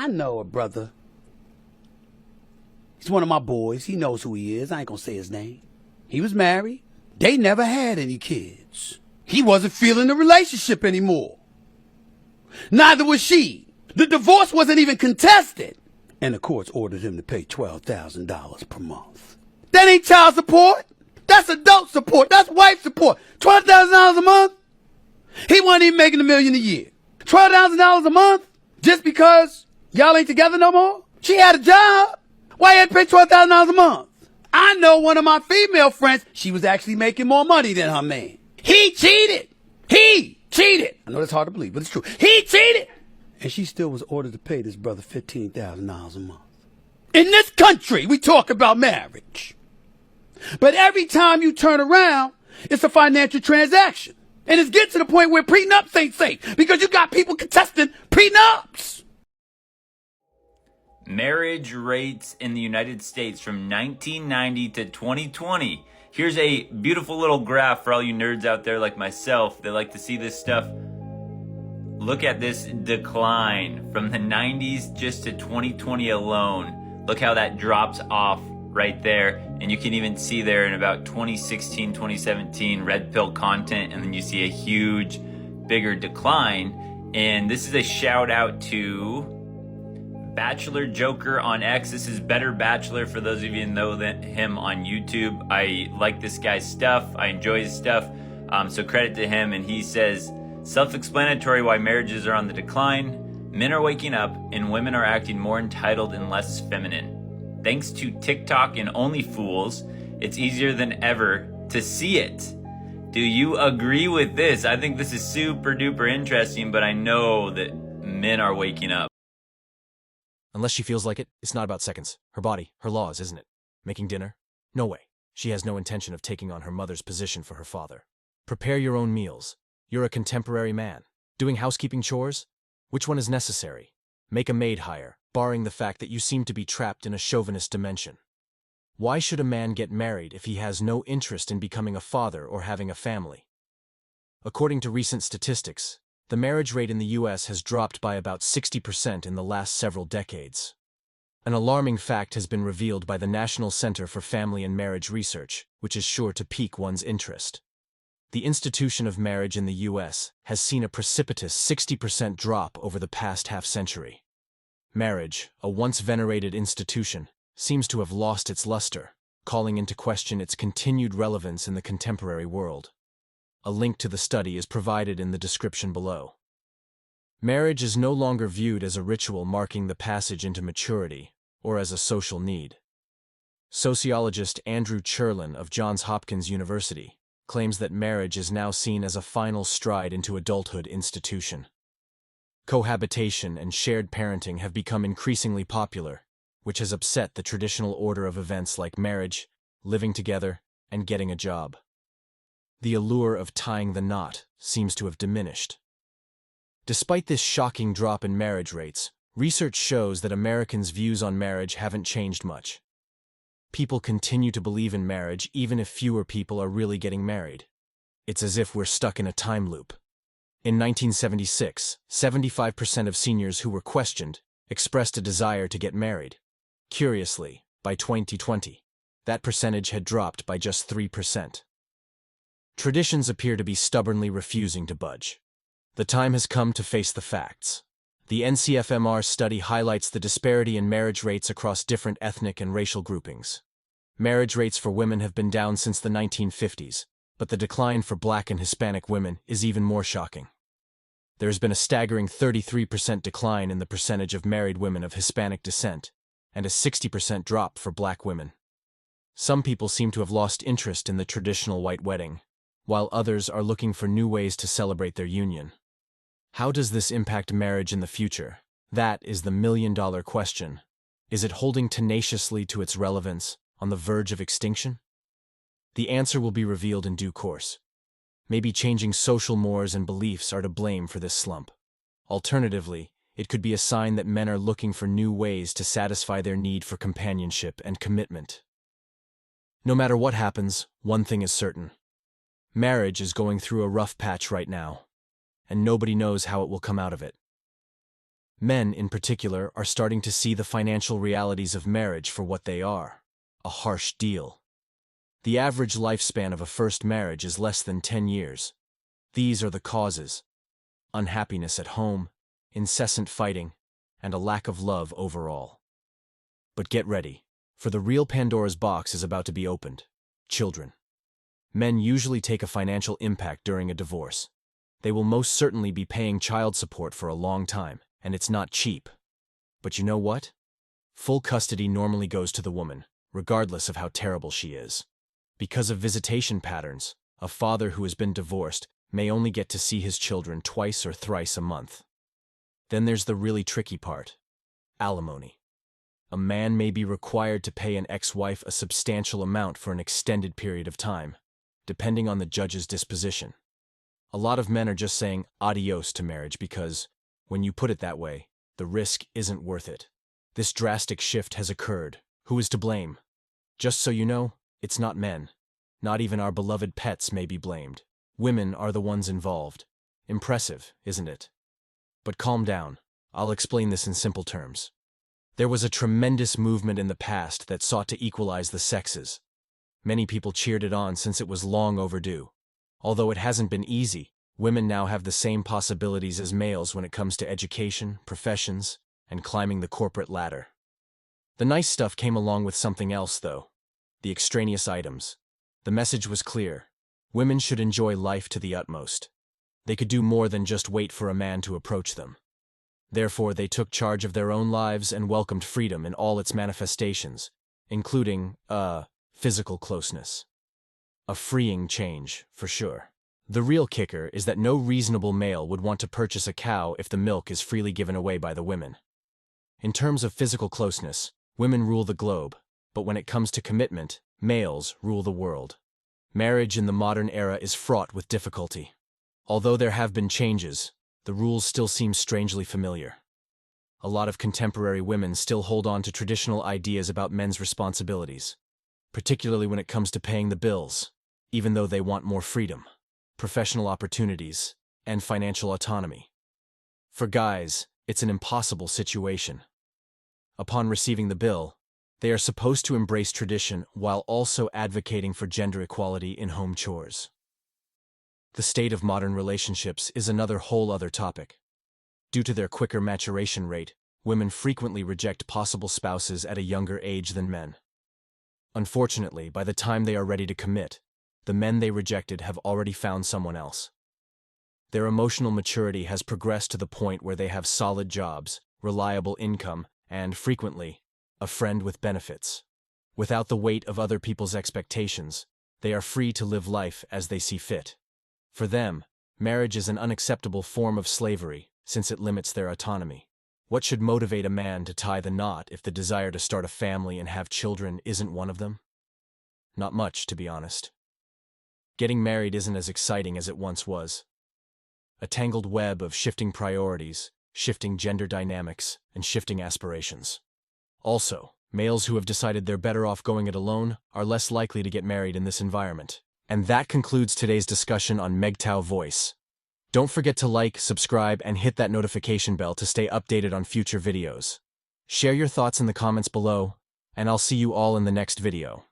I know a brother. He's one of my boys. He knows who he is. I ain't gonna say his name. He was married. They never had any kids. He wasn't feeling the relationship anymore. Neither was she. The divorce wasn't even contested. And the courts ordered him to pay $12,000 per month. That ain't child support. That's adult support. That's wife support. $12,000 a month? He wasn't even making $1 million a year. $12,000 a month? Just because y'all ain't together no more? She had a job. Why you had to pay $12,000 a month? I know one of my female friends, she was actually making more money than her man. He cheated. He cheated. I know that's hard to believe, but it's true. He cheated. And she still was ordered to pay this brother $15,000 a month. In this country, we talk about marriage. But every time you turn around, it's a financial transaction. And it's getting to the point where prenups ain't safe because you got people contesting prenups. Marriage rates in the United States from 1990 to 2020. Here's a beautiful little graph for all you nerds out there like myself that like to see this stuff. Look at this decline from the 90s just to 2020 alone. Look how that drops off right there. And you can even see there in about 2016, 2017, red pill content. And then you see a huge, bigger decline. And this is a shout out to Bachelor Joker on X. This is Better Bachelor for those of you who know him on YouTube. I like this guy's stuff. I enjoy his stuff. So credit to him. And he says, self-explanatory why marriages are on the decline. Men are waking up and women are acting more entitled and less feminine. Thanks to TikTok and OnlyFools, it's easier than ever to see it. Do you agree with this? I think this is super duper interesting, but I know that men are waking up. Unless she feels like it, it's not about seconds. Her body, her laws, isn't it? Making dinner? No way. She has no intention of taking on her mother's position for her father. Prepare your own meals. You're a contemporary man. Doing housekeeping chores? Which one is necessary? Make a maid hire, barring the fact that you seem to be trapped in a chauvinist dimension. Why should a man get married if he has no interest in becoming a father or having a family? According to recent statistics, the marriage rate in the US has dropped by about 60% in the last several decades. An alarming fact has been revealed by the National Center for Family and Marriage Research, which is sure to pique one's interest. The institution of marriage in the US has seen a precipitous 60% drop over the past half-century. Marriage, a once venerated institution, seems to have lost its luster, calling into question its continued relevance in the contemporary world. A link to the study is provided in the description below. Marriage is no longer viewed as a ritual marking the passage into maturity, or as a social need. Sociologist Andrew Cherlin of Johns Hopkins University claims that marriage is now seen as a final stride into adulthood institution. Cohabitation and shared parenting have become increasingly popular, which has upset the traditional order of events like marriage, living together, and getting a job. The allure of tying the knot seems to have diminished. Despite this shocking drop in marriage rates, research shows that Americans' views on marriage haven't changed much. People continue to believe in marriage even if fewer people are really getting married. It's as if we're stuck in a time loop. In 1976, 75% of seniors who were questioned expressed a desire to get married. Curiously, by 2020, that percentage had dropped by just 3%. Traditions appear to be stubbornly refusing to budge. The time has come to face the facts. The NCFMR study highlights the disparity in marriage rates across different ethnic and racial groupings. Marriage rates for women have been down since the 1950s, but the decline for Black and Hispanic women is even more shocking. There has been a staggering 33% decline in the percentage of married women of Hispanic descent, and a 60% drop for Black women. Some people seem to have lost interest in the traditional white wedding, while others are looking for new ways to celebrate their union. How does this impact marriage in the future? That is the million-dollar question. Is it holding tenaciously to its relevance, on the verge of extinction? The answer will be revealed in due course. Maybe changing social mores and beliefs are to blame for this slump. Alternatively, it could be a sign that men are looking for new ways to satisfy their need for companionship and commitment. No matter what happens, one thing is certain. Marriage is going through a rough patch right now, and nobody knows how it will come out of it. Men, in particular, are starting to see the financial realities of marriage for what they are: a harsh deal. The average lifespan of a first marriage is less than 10 years. These are the causes: unhappiness at home, incessant fighting, and a lack of love overall. But get ready, for the real Pandora's box is about to be opened: children. Men usually take a financial impact during a divorce. They will most certainly be paying child support for a long time, and it's not cheap. But you know what? Full custody normally goes to the woman, regardless of how terrible she is. Because of visitation patterns, a father who has been divorced may only get to see his children twice or thrice a month. Then there's the really tricky part: alimony. A man may be required to pay an ex-wife a substantial amount for an extended period of time, depending on the judge's disposition. A lot of men are just saying adios to marriage because, when you put it that way, the risk isn't worth it. This drastic shift has occurred. Who is to blame? Just so you know, it's not men. Not even our beloved pets may be blamed. Women are the ones involved. Impressive, isn't it? But calm down. I'll explain this in simple terms. There was a tremendous movement in the past that sought to equalize the sexes. Many people cheered it on since it was long overdue. Although it hasn't been easy, women now have the same possibilities as males when it comes to education, professions, and climbing the corporate ladder. The nice stuff came along with something else, though: the extraneous items. The message was clear: women should enjoy life to the utmost. They could do more than just wait for a man to approach them. Therefore, they took charge of their own lives and welcomed freedom in all its manifestations, including, physical closeness. A freeing change, for sure. The real kicker is that no reasonable male would want to purchase a cow if the milk is freely given away by the women. In terms of physical closeness, women rule the globe, but when it comes to commitment, males rule the world. Marriage in the modern era is fraught with difficulty. Although there have been changes, the rules still seem strangely familiar. A lot of contemporary women still hold on to traditional ideas about men's responsibilities, particularly when it comes to paying the bills, even though they want more freedom, professional opportunities, and financial autonomy. For guys, it's an impossible situation. Upon receiving the bill, they are supposed to embrace tradition while also advocating for gender equality in home chores. The state of modern relationships is another whole other topic. Due to their quicker maturation rate, women frequently reject possible spouses at a younger age than men. Unfortunately, by the time they are ready to commit, the men they rejected have already found someone else. Their emotional maturity has progressed to the point where they have solid jobs, reliable income, and, frequently, a friend with benefits. Without the weight of other people's expectations, they are free to live life as they see fit. For them, marriage is an unacceptable form of slavery, since it limits their autonomy. What should motivate a man to tie the knot if the desire to start a family and have children isn't one of them? Not much, to be honest. Getting married isn't as exciting as it once was. A tangled web of shifting priorities, shifting gender dynamics, and shifting aspirations. Also, males who have decided they're better off going it alone are less likely to get married in this environment. And that concludes today's discussion on MGTOW voice. Don't forget to like, subscribe, and hit that notification bell to stay updated on future videos. Share your thoughts in the comments below, and I'll see you all in the next video.